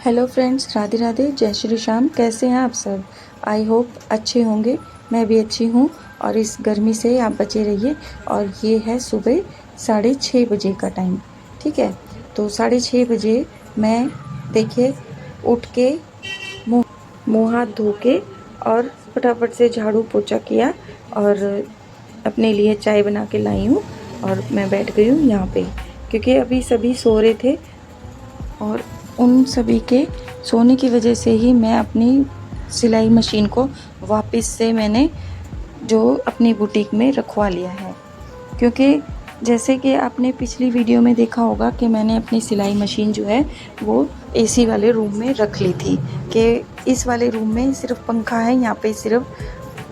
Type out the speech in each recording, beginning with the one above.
Hello friends, Radhe Radhe, जय श्री श्याम। कैसे हैं आप सब? आई होप अच्छे होंगे। मैं भी अच्छी हूँ और इस गर्मी से आप बचे रहिए। और ये है सुबह 6:30 बजे का टाइम। ठीक है, तो 6:30 बजे मैं देखिए उठ के मुँह मुँह हाथ धो के और फटाफट से झाड़ू पोछा किया और अपने लिए चाय बना के लाई हूँ। और मैं बैठ गई हूँ यहाँ पे, क्योंकि अभी सभी सो रहे थे और उन सभी के सोने की वजह से ही मैं अपनी सिलाई मशीन को वापस से मैंने जो अपनी बुटीक में रखवा लिया है। क्योंकि जैसे कि आपने पिछली वीडियो में देखा होगा कि मैंने अपनी सिलाई मशीन जो है वो एसी वाले रूम में रख ली थी, कि इस वाले रूम में सिर्फ पंखा है, यहाँ पे सिर्फ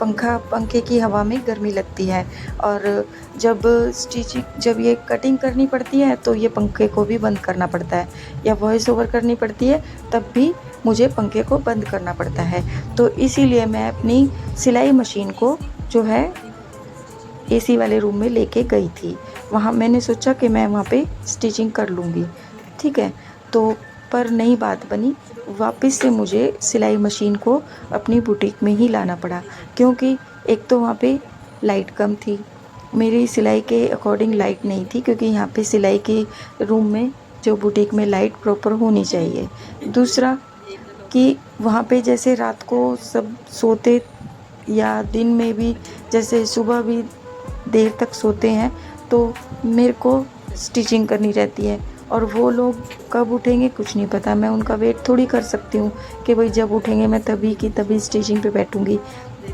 पंखे की हवा में गर्मी लगती है। और जब ये कटिंग करनी पड़ती है तो ये पंखे को भी बंद करना पड़ता है, या वॉइस ओवर करनी पड़ती है तब भी मुझे पंखे को बंद करना पड़ता है। तो इसीलिए मैं अपनी सिलाई मशीन को जो है एसी वाले रूम में लेके गई थी। वहाँ मैंने सोचा कि मैं वहाँ पे स्टिचिंग कर लूँगी। ठीक है, तो पर नई बात बनी, वापस से मुझे सिलाई मशीन को अपनी बुटीक में ही लाना पड़ा। क्योंकि एक तो वहाँ पे लाइट कम थी, मेरी सिलाई के अकॉर्डिंग लाइट नहीं थी, क्योंकि यहाँ पे सिलाई के रूम में जो बुटीक में लाइट प्रॉपर होनी चाहिए। दूसरा कि वहाँ पे जैसे रात को सब सोते, या दिन में भी जैसे सुबह भी देर तक सोते हैं, तो मेरे को स्टिचिंग करनी रहती है। और वो लोग कब उठेंगे कुछ नहीं पता, मैं उनका वेट थोड़ी कर सकती हूँ कि भाई जब उठेंगे मैं तभी की तभी स्टिचिंग पे बैठूँगी।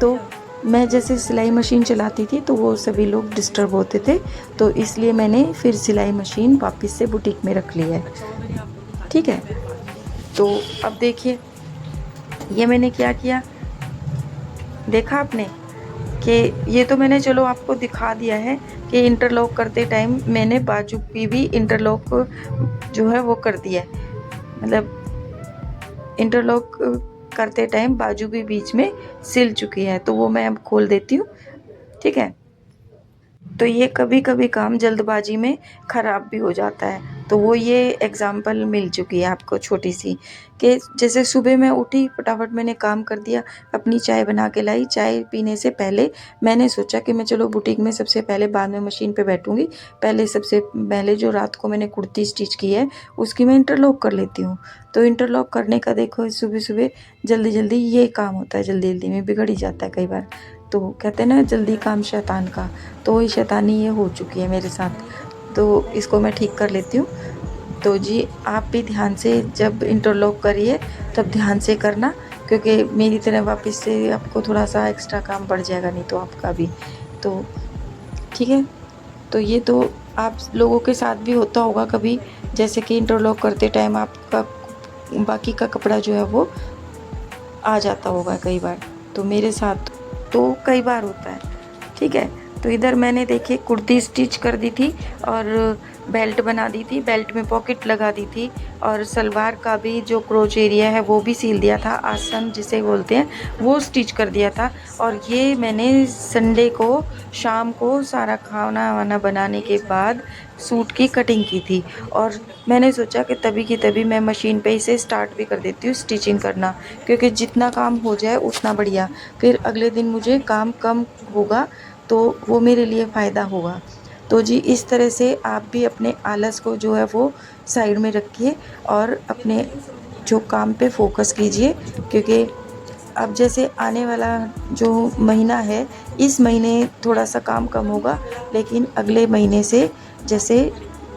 तो मैं जैसे सिलाई मशीन चलाती थी तो वो सभी लोग डिस्टर्ब होते थे, तो इसलिए मैंने फिर सिलाई मशीन वापस से बुटीक में रख ली है। ठीक है, तो अब देखिए ये मैंने क्या किया, देखा आपने कि ये तो मैंने चलो आपको दिखा दिया है कि इंटरलॉक करते टाइम मैंने बाजू पे भी इंटरलॉक जो है वो कर दिया है, मतलब इंटरलॉक करते टाइम बाजू भी बीच में सिल चुकी है, तो वो मैं अब खोल देती हूँ। ठीक है, तो ये कभी कभी काम जल्दबाजी में ख़राब भी हो जाता है, तो वो ये एग्ज़ाम्पल मिल चुकी है आपको छोटी सी, कि जैसे सुबह मैं उठी फटाफट मैंने काम कर दिया, अपनी चाय बना के लाई। चाय पीने से पहले मैंने सोचा कि मैं चलो बुटीक में सबसे पहले, बाद में मशीन पे बैठूँगी, पहले सबसे पहले जो रात को मैंने कुर्ती स्टिच की है उसकी मैं इंटरलॉक कर लेती हूँ। तो इंटरलॉक करने का देखो सुबह सुबह जल्दी जल्दी ये काम होता है, जल्दी जल्दी में बिगड़ ही जाता है कई बार। तो कहते हैं ना जल्दी काम शैतान का, तो वही शैतानी ये हो चुकी है मेरे साथ, तो इसको मैं ठीक कर लेती हूँ। तो जी आप भी ध्यान से जब इंटरलॉक करिए तब ध्यान से करना, क्योंकि मेरी तरह वापस से आपको थोड़ा सा एक्स्ट्रा काम बढ़ जाएगा नहीं तो आपका भी। तो ठीक है, तो ये तो आप लोगों के साथ भी होता होगा कभी, जैसे कि इंटरलॉक करते टाइम आपका बाकी का कपड़ा जो है वो आ जाता होगा कई बार, तो मेरे साथ तो कई बार होता है। ठीक है, तो इधर मैंने देखिए कुर्ती स्टिच कर दी थी और बेल्ट बना दी थी, बेल्ट में पॉकेट लगा दी थी, और सलवार का भी जो क्रोच एरिया है वो भी सील दिया था, आसन जिसे बोलते हैं वो स्टिच कर दिया था। और ये मैंने संडे को शाम को सारा खाना वाना बनाने के बाद सूट की कटिंग की थी, और मैंने सोचा कि तभी की तभी मैं मशीन पे इसे स्टार्ट भी कर देती हूँ स्टिचिंग करना, क्योंकि जितना काम हो जाए उतना बढ़िया, फिर अगले दिन मुझे काम कम होगा तो वो मेरे लिए फ़ायदा होगा। तो जी इस तरह से आप भी अपने आलस को जो है वो साइड में रखिए और अपने जो काम पे फोकस कीजिए, क्योंकि अब जैसे आने वाला जो महीना है, इस महीने थोड़ा सा काम कम होगा, लेकिन अगले महीने से जैसे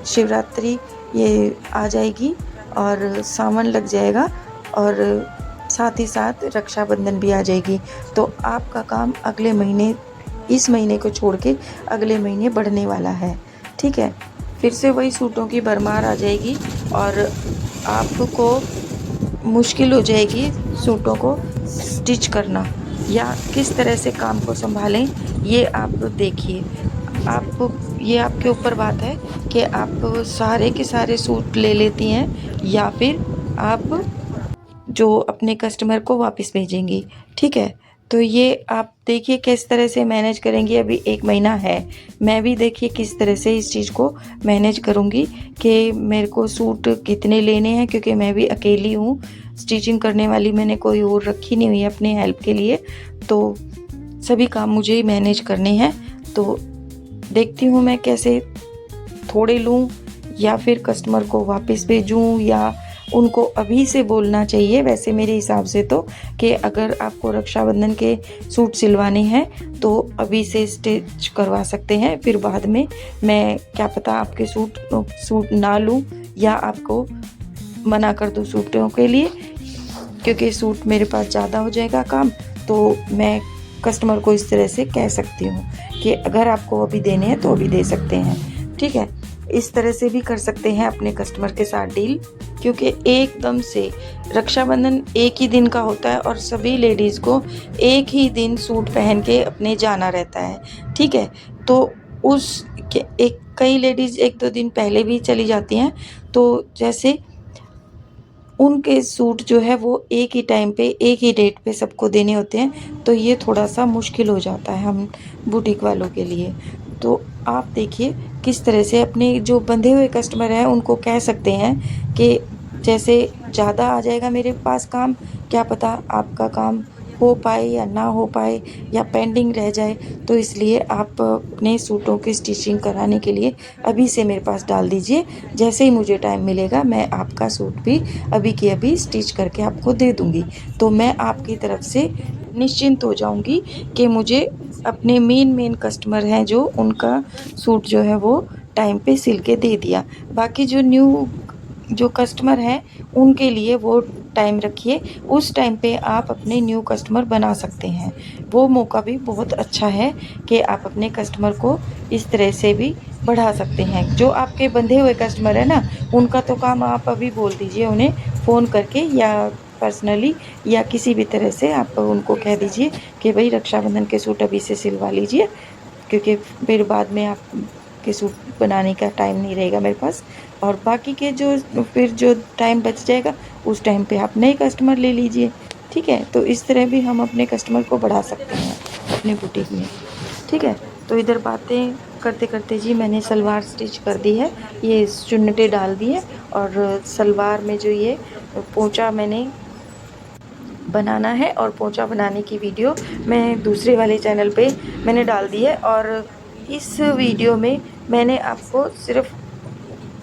शिवरात्रि ये आ जाएगी और सावन लग जाएगा, और साथ ही साथ रक्षाबंधन भी आ जाएगी, तो आपका काम अगले महीने, इस महीने को छोड़ के अगले महीने बढ़ने वाला है। ठीक है, फिर से वही सूटों की भरमार आ जाएगी और आपको मुश्किल हो जाएगी सूटों को स्टिच करना, या किस तरह से काम को संभालें ये आप देखिए। आप ये आपके ऊपर बात है कि आप सारे के सारे सूट ले लेती हैं या फिर आप जो अपने कस्टमर को वापस भेजेंगी। ठीक है, तो ये आप देखिए किस तरह से मैनेज करेंगी। अभी 1 महीना है, मैं भी देखिए किस तरह से इस चीज़ को मैनेज करूँगी कि मेरे को सूट कितने लेने हैं, क्योंकि मैं भी अकेली हूँ, स्टिचिंग करने वाली मैंने कोई और रखी नहीं हुई है अपनी हेल्प के लिए, तो सभी काम मुझे ही मैनेज करने हैं। तो देखती हूँ मैं कैसे थोड़े लूँ या फिर कस्टमर को वापस भेजूँ, या उनको अभी से बोलना चाहिए वैसे मेरे हिसाब से तो, कि अगर आपको रक्षाबंधन के सूट सिलवाने हैं तो अभी से स्टिच करवा सकते हैं, फिर बाद में मैं क्या पता आपके सूट ना लूँ या आपको मना कर दूँ सूटों के लिए, क्योंकि सूट मेरे पास ज़्यादा हो जाएगा काम। तो मैं कस्टमर को इस तरह से कह सकती हूँ कि अगर आपको अभी देने हैं तो अभी दे सकते हैं, ठीक है। इस तरह से भी कर सकते हैं अपने कस्टमर के साथ डील, क्योंकि एकदम से रक्षाबंधन एक ही दिन का होता है और सभी लेडीज़ को एक ही दिन सूट पहन के अपने जाना रहता है, ठीक है। तो कई लेडीज़ 1-2 दिन पहले भी चली जाती हैं, तो जैसे उनके सूट जो है वो एक ही टाइम पे एक ही डेट पे सबको देने होते हैं, तो ये थोड़ा-सा मुश्किल हो जाता है हम बुटीक वालों के लिए। तो आप देखिए किस तरह से अपने जो बंधे हुए कस्टमर हैं उनको कह सकते हैं कि जैसे ज़्यादा आ जाएगा मेरे पास काम, क्या पता आपका काम हो पाए या ना हो पाए या पेंडिंग रह जाए, तो इसलिए आप अपने सूटों की स्टिचिंग कराने के लिए अभी से मेरे पास डाल दीजिए। जैसे ही मुझे टाइम मिलेगा मैं आपका सूट भी अभी के अभी स्टिच करके आपको दे दूँगी। तो मैं आपकी तरफ से निश्चिंत हो जाऊँगी कि मुझे अपने मेन कस्टमर हैं जो उनका सूट जो है वो टाइम पे सिल के दे दिया। बाकी जो कस्टमर हैं उनके लिए वो टाइम रखिए, उस टाइम पे आप अपने न्यू कस्टमर बना सकते हैं। वो मौका भी बहुत अच्छा है कि आप अपने कस्टमर को इस तरह से भी बढ़ा सकते हैं। जो आपके बंधे हुए कस्टमर हैं ना, उनका तो काम आप अभी बोल दीजिए उन्हें फ़ोन करके या पर्सनली या किसी भी तरह से आप उनको कह दीजिए कि भई रक्षाबंधन के सूट अभी से सिलवा लीजिए, क्योंकि फिर बाद में आपके सूट बनाने का टाइम नहीं रहेगा मेरे पास, और बाकी के जो टाइम बच जाएगा उस टाइम पे आप नए कस्टमर ले लीजिए, ठीक है। तो इस तरह भी हम अपने कस्टमर को बढ़ा सकते हैं अपने बुटीक में, ठीक है। तो इधर बातें करते करते जी मैंने सलवार स्टिच कर दी है, ये चुन्नटे डाल दी है, और सलवार में जो ये पोंचा मैंने बनाना है, और पोंचा बनाने की वीडियो मैं दूसरे वाले चैनल पे मैंने डाल दी है। और इस वीडियो में मैंने आपको सिर्फ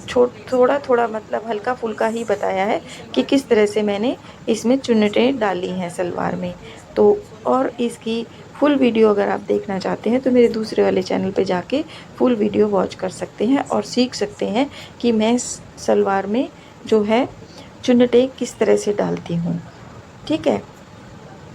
थोड़ा मतलब हल्का फुल्का ही बताया है कि किस तरह से मैंने इसमें चुन्नटें डाली हैं सलवार में। तो और इसकी फुल वीडियो अगर आप देखना चाहते हैं तो मेरे दूसरे वाले चैनल पे जाके फुल वीडियो वॉच कर सकते हैं और सीख सकते हैं कि मैं सलवार में जो है चुन्नटें किस तरह से डालती हूँ, ठीक है।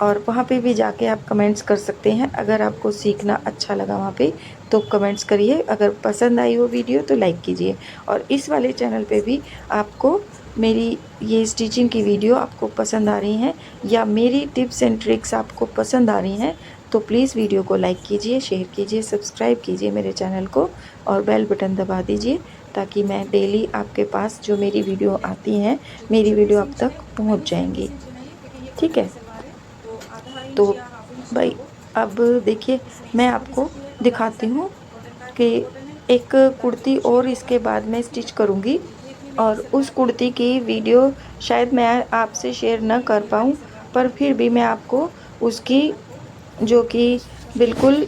और वहाँ पे भी जाके आप कमेंट्स कर सकते हैं। अगर आपको सीखना अच्छा लगा वहाँ पे तो कमेंट्स करिए, अगर पसंद आई हो वीडियो तो लाइक कीजिए। और इस वाले चैनल पे भी आपको मेरी ये स्टिचिंग की वीडियो आपको पसंद आ रही हैं या मेरी टिप्स एंड ट्रिक्स आपको पसंद आ रही हैं तो प्लीज़ वीडियो को लाइक कीजिए, शेयर कीजिए, सब्सक्राइब कीजिए मेरे चैनल को, और बेल बटन दबा दीजिए ताकि मैं डेली आपके पास जो मेरी वीडियो आती हैं मेरी वीडियो आप तक पहुँच जाएंगी, ठीक है। तो भाई अब देखिए मैं आपको दिखाती हूँ कि एक कुर्ती और इसके बाद मैं स्टिच करूँगी, और उस कुर्ती की वीडियो शायद मैं आपसे शेयर ना कर पाऊँ, पर फिर भी मैं आपको उसकी जो कि बिल्कुल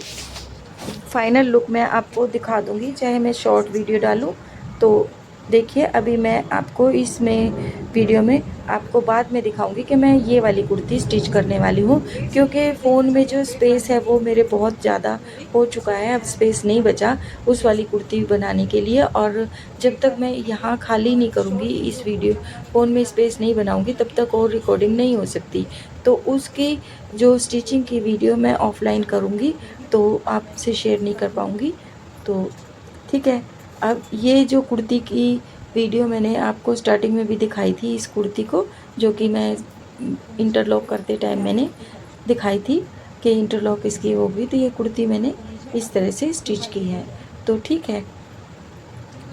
फाइनल लुक मैं आपको दिखा दूँगी, चाहे मैं शॉर्ट वीडियो डालूँ। तो देखिए अभी मैं आपको इसमें वीडियो में आपको बाद में दिखाऊंगी कि मैं ये वाली कुर्ती स्टिच करने वाली हूँ, क्योंकि फ़ोन में जो स्पेस है वो मेरे बहुत ज़्यादा हो चुका है, अब स्पेस नहीं बचा उस वाली कुर्ती बनाने के लिए। और जब तक मैं यहाँ खाली नहीं करूँगी इस वीडियो फ़ोन में स्पेस नहीं बनाऊँगी तब तक और रिकॉर्डिंग नहीं हो सकती। तो उसकी जो स्टिचिंग की वीडियो मैं ऑफलाइन करूँगी तो आपसे शेयर नहीं कर पाऊँगी, तो ठीक है। अब ये जो कुर्ती की वीडियो मैंने आपको स्टार्टिंग में भी दिखाई थी, इस कुर्ती को जो कि मैं इंटरलॉक करते टाइम मैंने दिखाई थी कि इंटरलॉक इसकी होगी, तो ये कुर्ती मैंने इस तरह से स्टिच की है, तो ठीक है।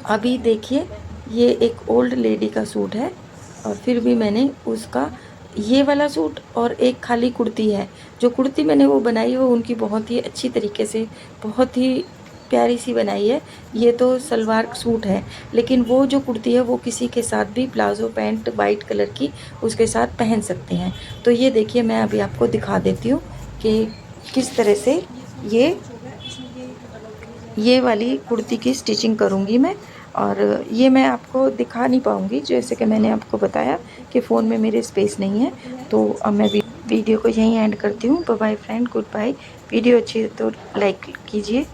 अभी देखिए ये एक ओल्ड लेडी का सूट है और फिर भी मैंने उसका ये वाला सूट और एक खाली कुर्ती है। जो कुर्ती मैंने वो बनाई है वो उनकी बहुत ही अच्छी तरीके से, बहुत ही प्यारी सी बनाई है। ये तो सलवार सूट है, लेकिन वो जो कुर्ती है वो किसी के साथ भी प्लाज़ो पैंट वाइट कलर की उसके साथ पहन सकते हैं। तो ये देखिए मैं अभी आपको दिखा देती हूँ कि किस तरह से ये वाली कुर्ती की स्टिचिंग करूँगी मैं। और ये मैं आपको दिखा नहीं पाऊँगी, जैसे कि मैंने आपको बताया कि फ़ोन में मेरे स्पेस नहीं है। तो अब मैं वीडियो को यहीं एंड करती हूँ। Bye bye friend, goodbye. Video अच्छी है तो लाइक कीजिए।